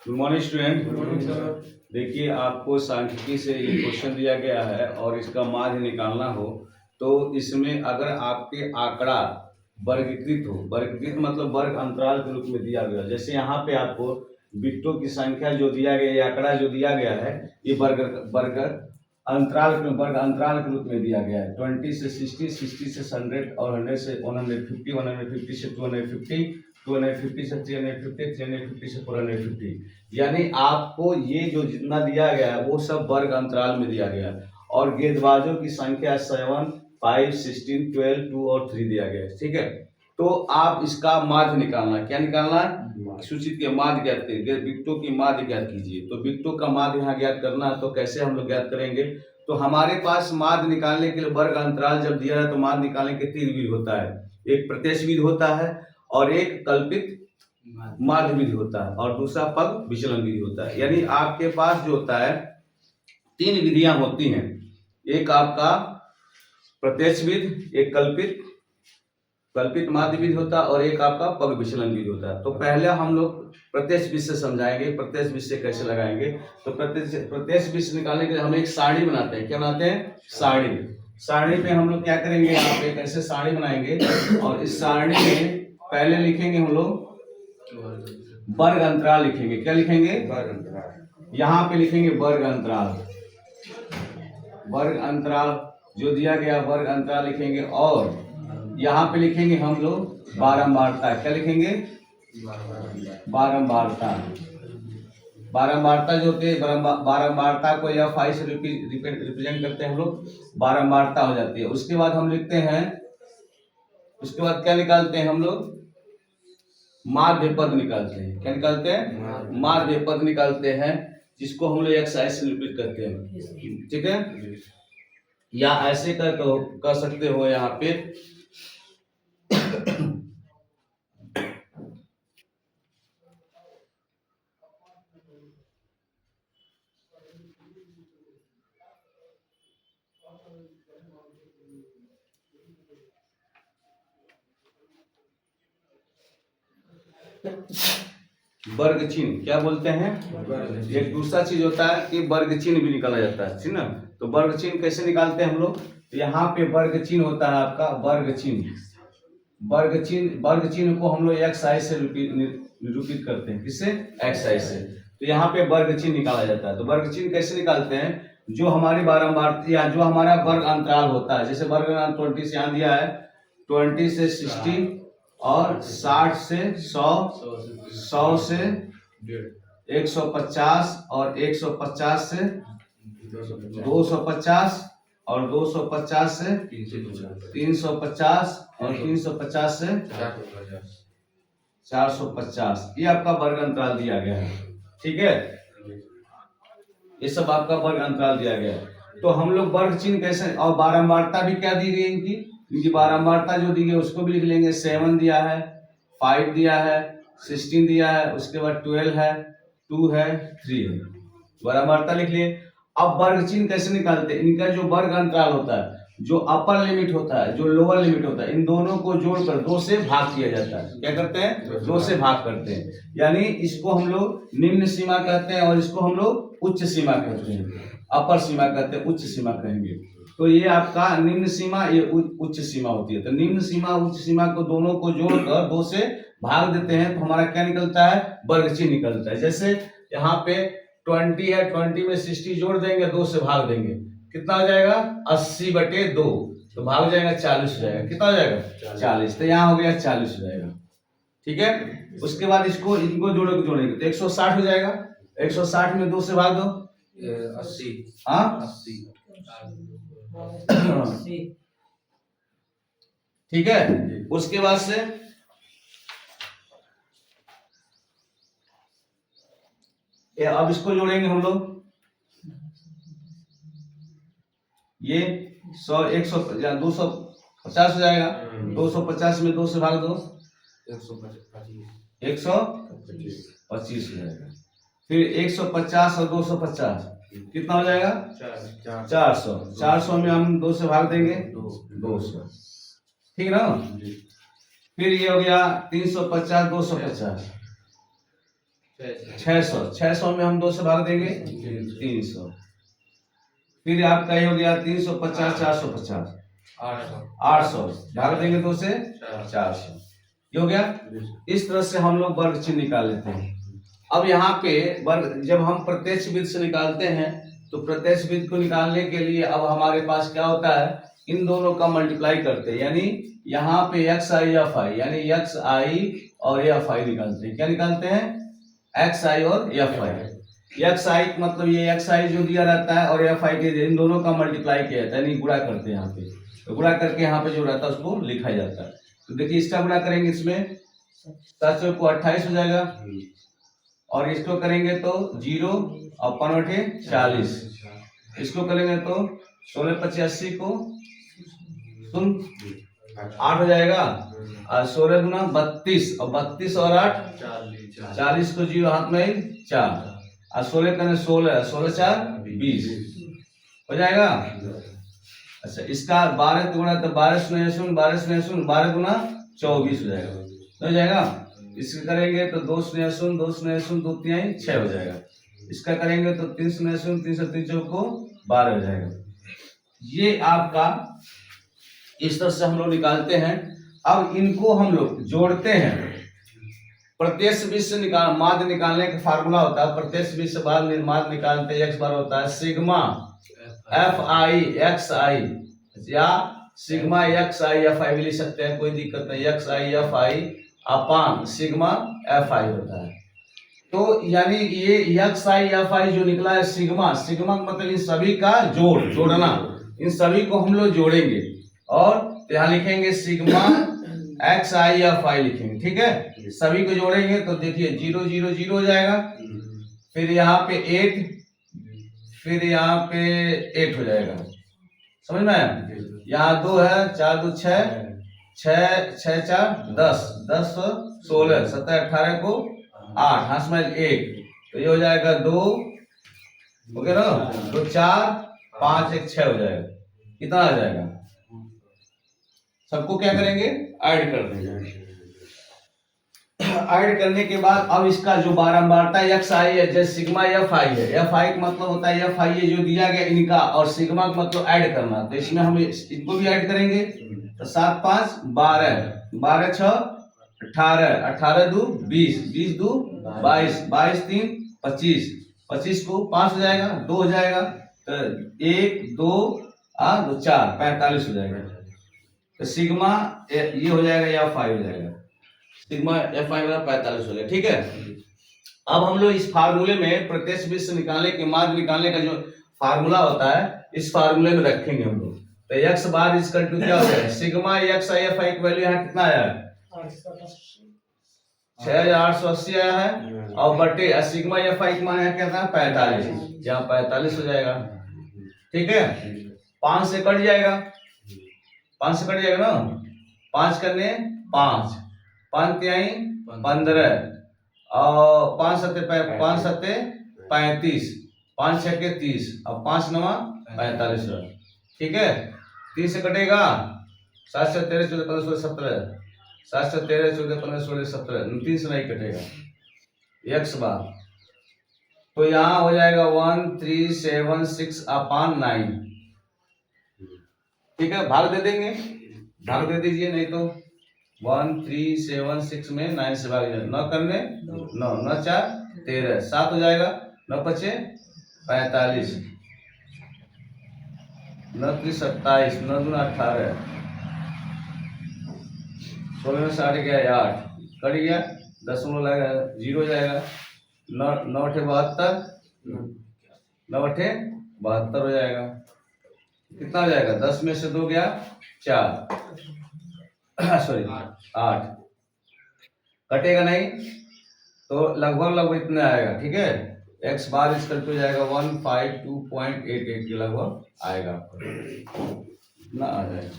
Good morning student. देखिए, आपको सांख्यिकी से ये क्वेश्चन दिया गया है और इसका माध्य निकालना हो तो इसमें अगर आपके आंकड़ा वर्गीकृत हो, वर्गीकृत मतलब वर्ग अंतराल के रूप में दिया गया, जैसे यहाँ पे आपको बिट्टों की संख्या जो दिया गया, ये आंकड़ा जो दिया गया है ये वर्ग वर्ग अंतराल के रूप में दिया गया है। 20 से 60, 60 से 100 और 100 से 150, 150 से 250, 250 से 350, 350 से 450। यानी आपको ये जो जितना दिया गया है वो सब वर्ग अंतराल में दिया गया है और गेंदबाजों की संख्या 7, 5, 16, 12, 2 और 3 दिया गया है। ठीक है, तो आप इसका माध्य निकालना, क्या निकालना है, सूचित के माध्य ज्ञात करिए, विकटों की माध्य ज्ञात कीजिए। तो विकटों का माध्य यहाँ ज्ञात करना है, तो कैसे हम लोग ज्ञात करेंगे। तो हमारे पास माध्य निकालने के लिए वर्ग अंतराल जब दिया है तो माध्य निकालने के 3 विधि होता है, एक प्रत्यक्ष विधि होता है और एक कल्पित माध्य विधि होता है और दूसरा पग विचलन विधि होता है। यानी आपके पास जो होता है 3 विधियां होती हैं, एक आपका प्रत्यक्ष विधि, एक कल्पित माध्य विधि होता है और एक आपका पग विचलन विधि होता है। तो पहले हम लोग प्रत्यक्ष विधि से समझाएंगे, प्रत्यक्ष विधि से कैसे लगाएंगे। तो प्रत्यक्ष विधि से निकालने के लिए हम एक सारणी बनाते हैं। क्या बनाते हैं, सारणी पे हम लोग क्या करेंगे, यहाँ पे कैसे सारणी बनाएंगे और इस सारणी में पहले लिखेंगे हम लोग वर्ग अंतराल लिखेंगे। क्या लिखेंगे, वर्ग अंतराल। यहाँ पे लिखेंगे वर्ग अंतराल, वर्ग अंतराल जो दिया गया वर्ग अंतराल लिखेंगे और यहाँ पे लिखेंगे हम लोग बारंबारता। क्या लिखेंगे, बारंबारता। बारंबारता जो होती है, बारंबारता को या 5 से रिप्रेजेंट करते हैं हम लोग, बारंबारता हो जाती है। उसके बाद हम लिखते हैं, उसके बाद क्या निकालते हैं हम लोग, माध्य पद निकालते हैं। क्या निकालते हैं, माध्य पद निकालते हैं, जिसको हम लोग एक्साइज से निरूपित करते हैं। ठीक है, या ऐसे कर सकते हो यहाँ पे वर्ग चिन्ह क्या बोलते हैं। एक दूसरा चीज होता है कि वर्ग चिन्ह भी निकाला जाता है, ठीक ना। तो वर्ग चिन्ह कैसे निकालते हैं हम लोग, यहाँ पे वर्ग चिन्ह होता है आपका वर्ग चिन्ह। वर्ग चिन्ह को हम लोग एक्साइज से निरूपित करते हैं। किससे, एक्साइज से। तो यहाँ पे वर्ग चिन्ह निकाला जाता है। तो वर्ग चिन्ह कैसे निकालते हैं, जो हमारी बारंबार या जो हमारा वर्ग अंतराल होता है, जैसे वर्ग 20 से यहाँ दिया है 20 से 60 और 60 से 100, 100 से 150 और 150 से 250 और 250 से 350 और 350 से 450। ये आपका वर्ग अंतराल दिया गया है। ठीक है, ये सब आपका वर्ग अंतराल दिया गया है। तो हम लोग वर्ग चिन्ह कैसे, और बारंबारता भी क्या दी गई इनकी बारंबारता जो दी गई उसको भी लिख लेंगे। 7 दिया है, 5 दिया है, 16 दिया है, उसके बाद 12 है, 2 है, 3 है, बारंबारता लिख लिए। अब वर्ग चिन्ह कैसे निकालते हैं, इनका जो वर्ग अंतराल होता है, जो अपर लिमिट होता है, जो लोअर लिमिट होता है, इन दोनों को जोड़कर 2 से भाग किया जाता है। क्या करते हैं, 2 से भाग करते हैं। यानी इसको हम लोग निम्न सीमा कहते हैं और इसको हम लोग उच्च सीमा कहते हैं। अपर सीमा कहते हैं, उच्च सीमा कहेंगे। तो ये आपका निम्न सीमा, ये उच्च सीमा होती है। तो निम्न सीमा उच्च सीमा को दोनों को जोड़कर 2 से भाग देते हैं तो हमारा क्या निकलता है, वर्ग चिन्ह निकलता है। जैसे यहाँ पे 20 है, 20 में 60 जोड़ देंगे, 2 से भाग देंगे, कितना हो जाएगा 80/2, तो भाग जाएगा 40 हो जाएगा। कितना हो जाएगा 40, तो यहाँ हो गया 40 हो जाएगा। ठीक है, उसके बाद इसको इनको जोड़ेंगे तो 160 हो जाएगा। 160 में 2 से भाग दो 80। हाँ 80। ठीक है, उसके बाद से अब इसको जोड़ेंगे हम लोग, ये 100 100 या 250 हो जाएगा। 250 में 2 से भाग दो 125 हो जाएगा। फिर 150 और 250 कितना हो जाएगा 400। 400 में हम 2 से भाग देंगे 200, ठीक ना। फिर ये हो गया 350 250, 600 में हम 2 से भाग देंगे 300। फिर आपका ये हो गया 350 450 800 भाग देंगे 2 से 400, ये हो गया। इस तरह से हम लोग वर्ग चिन्ह निकाल लेते हैं। अब यहाँ पे वर्ग जब हम प्रत्यक्ष विधि से निकालते हैं तो प्रत्यक्ष विधि को निकालने के लिए अब हमारे पास क्या होता है, इन दोनों का मल्टीप्लाई करते हैं, यानी यहाँ पे एक्स आई एफ आई, यानी एक्स आई और एफ आई निकालते हैं। क्या निकालते हैं? एक्स आई और एफ आई। एक्स आई मतलब ये एक्स आई जो दिया रहता है और एफ आई के इन दोनों का मल्टीप्लाई किया जाता है, यानी गुणा करते हैं यहाँ पे। तो गुणा करके यहाँ पे जो रहता है उसको लिखा जाता है। तो देखिए इसका गुणा करेंगे, इसमें 700 को 28 हो जाएगा, और इसको करेंगे तो 0 और 5 40, इसको करेंगे तो 16 25 80 को 8 हो जाएगा, और 16 गुना 32 और 32 और 8 40 को 0 हाथ में 4, और 16 करें 16 16 4 20 हो जाएगा। अच्छा इसका 12 गुना तो 12 शून्य 12 गुना 24 हो जाएगा, हो जाएगा। इसका करेंगे तो 2 शून्य 2 शून्य 2 3 6 हो जाएगा। इसका करेंगे तो 3 शून्य 3 से 3 को 12 हो जाएगा। ये आपका इस तरह से हम लोग निकालते हैं। अब इनको हम लोग जोड़ते हैं। प्रत्यक्ष बीज से माध्य निकालने का फार्मूला होता है, प्रत्यक्ष बीज से बाद माध्य निकालते हैं, एक्स बार होता है सिग्मा एफ आई एक्स आई, या sigma x I F I भी लिख सकते हैं, कोई दिक्कत नहीं। X I F I upon sigma F I होता है। तो यानी ये एक्स आई एफ आई जो निकला है सिग्मा, सिग्मा मतलब इन सभी का जोड़ना, इन सभी को हम लोग जोड़ेंगे और यहाँ लिखेंगे sigma x I F I लिखेंगे, ठीक है। सभी को जोड़ेंगे तो देखिए 0 0 0 हो जाएगा, फिर यहाँ पे 8, फिर यहाँ पे 8 हो जाएगा, समझ में आया। यहाँ 2 है, 4 2 6 6 6 4 10 10 16 17 18 को 8 हाथ में 1, तो ये हो जाएगा 2 हो गया ना, 2 4 5 1 6 हो जाएगा। कितना आ जाएगा? सबको क्या करेंगे? ऐड कर देंगे। ऐड करने के बाद अब इसका जो बारंबारता एक्स आई है, जैसे सिग्मा एफ आई है, एफ आई का मतलब होता है एफ आई है जो दिया गया इनका, और सिग्मा का मतलब ऐड करना, तो इसमें हम इनको भी ऐड करेंगे। तो 7 5 12 12 6 18 18 2 20 20 2 22 22 3 25 25 को 5 हो जाएगा, 2 हो जाएगा, तो 1 2 2 4 45 हो जाएगा। तो सिग्मा ये हो जाएगा या 5 हो जाएगा, सिग्मा एफ आई 45 हो जाएगा, ठीक है। अब हम लोग इस फार्मूले में प्रत्यक्ष बीज से निकालने के माध्य निकालने का जो फार्मूला होता है, इस फार्मूले में रखेंगे हम लोग। तो एक्स बार इसका टू क्या हो जाएगा? Sigma x I F I की वैल्यू यहाँ कितना आया है? 6880 आया है, और बटे सिग्मा एफ आई का मान यहाँ क्या था? 45, यहाँ 45 हो जाएगा, ठीक है। 5 से कट जाएगा, 5 से कट जाएगा ना, 5 करने 5 5 3 15 और 5 7 35 5 6 30 और 5 9 45, ठीक है। 3 से कटेगा 7 से 13 14 15 16 17 7 से 13 14 15 16 17, 3 से नहीं कटेगा एक्स बार, तो यहाँ हो जाएगा 1376 अपान 9, ठीक है। भाग दे देंगे, भाग दे दीजिए, नहीं तो 1376 में 9 से भाग जाए, 9 करने 9 9 4 13 7 हो जाएगा, 9 5 45 9 3 27 9 2 18 16 में 60 गया 8 कट गया, 10 लगेगा 0 हो जाएगा, 9 9 8 72 9 8 72 हो जाएगा। कितना हो जाएगा? 10 में से 2 गया 4 सॉरी 8 कटेगा नहीं, तो लगभग इतना आएगा, ठीक है। एक्स बार इसका हो जाएगा 152.88 के लगभग आएगा, ना आ जाएगा।